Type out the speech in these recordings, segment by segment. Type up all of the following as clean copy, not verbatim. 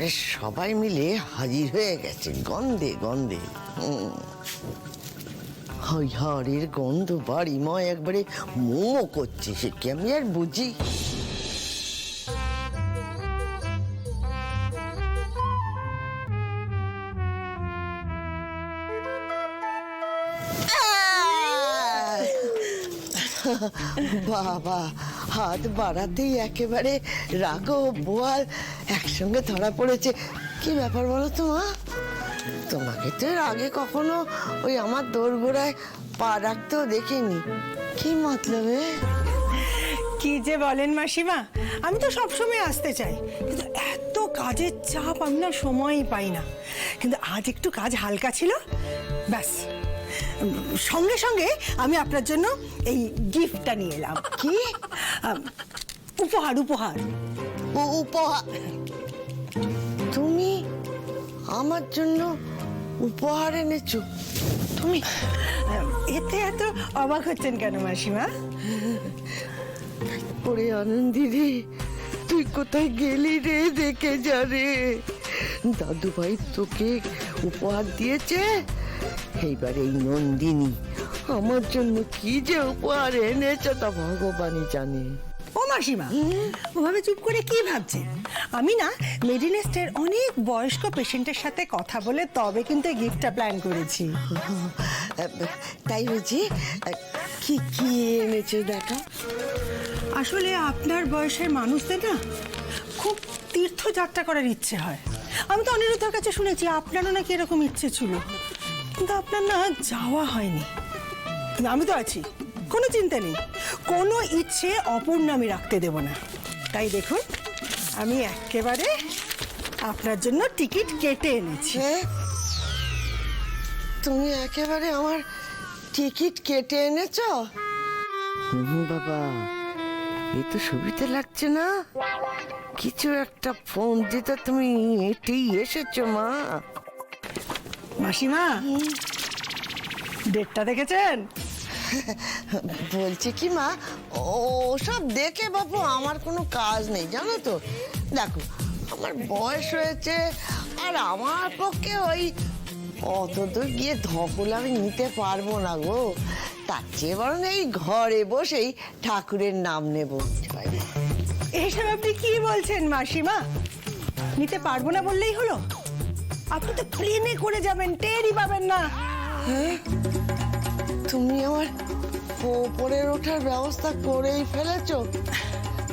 এবারে সবাই মিলে হাজির হয়ে গেছে গন্ধে গন্ধে। হাড়ের গন্ধ বাড়িময় একবারে মোমো করছে, সে কি আমি আর বুঝি। বাবা, হাত বাড়াতেই একেবারে রাগো বোয়াল একসঙ্গে ধরা পড়েছে। কি ব্যাপার বলো তো মা? তোমাকে তো এর আগে কখনো ওই আমার দোরগোড়ায় পা রাখতেও দেখিনি। কি মতলবে? কি যে বলেন মাসিমা, আমি তো সবসময় আসতে চাই, কিন্তু এত কাজের চাপ আমি না সময়ই পাই না। কিন্তু আজ একটু কাজ হালকা ছিল, ব্যাস সঙ্গে সঙ্গে আমি আপনার জন্য এই গিফটটা নিয়ে এলাম। কি উপহার? উপহার? উপহার? তুমি আমার জন্য উপহার এনেছো? তুমি এতে এত অবাক হচ্ছেন কেন মাসিমা? ওরে আনন্দি রে, তুই কোথায় গেলি রে? দেখে যা রে, দাদু ভাই তোকে উপহার দিয়েছে। এইবার এই নন্দিনী আমার জন্য কি যে উপহার এনেছে তা ভগবানই জানে। ও মাসিমা, ওভাবে চুপ করে কি ভাবছেন? আমি না মেডিনেস্টের অনেক বয়স্ক পেশেন্টের সাথে কথা বলে তবে কিন্তু এই গিফটটা প্ল্যান করেছি। তাই বুঝি? কি কি এনেছে দেখা? আসলে আপনার বয়সের মানুষদের না খুব তীর্থযাত্রা করার ইচ্ছে হয়। আমি তো অনিরুদ্ধের কাছে শুনেছি আপনারও নাকি এরকম ইচ্ছে ছিল, কিন্তু আপনার না যাওয়া হয়নি। কিন্তু আমি তো আছি, কোনো চিন্তা নেই, কোনো ইচ্ছে অপূর্ণ আমি রাখতে দেব না। তাই দেখুন, আমি একেবারে আপনার জন্য টিকিট কেটে এনেছি। তুমি একেবারে আমার টিকিট কেটে এনেছো? বাবা, এই তো সুবিধে লাগছে না। কিছু একটা ফোন দিতে তুমি এটাই এসেছো মা। মাসিমা, ডেটটা দেখেছেন? বলছি কি মা, ওসব দেখে বাপু আমার কোনো কাজ নেই জানো তো। দেখো, আমার বয়স হয়েছে, আর আমার পক্ষে ওই অত দূর গিয়ে ধকল আমি নিতে পারবো না গো। তার চেয়ে বরং এই ঘরে বসেই ঠাকুরের নাম নেব। এইসব আপনি কি বলছেন মাসিমা? নিতে পারবো না বললেই হলো? আপনি তো প্লেনে করে যাবেন, টেরই পাবেন না। তুমি আমার ওপরের ওঠার ব্যবস্থা করেই ফেলেছো?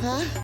হ্যাঁ।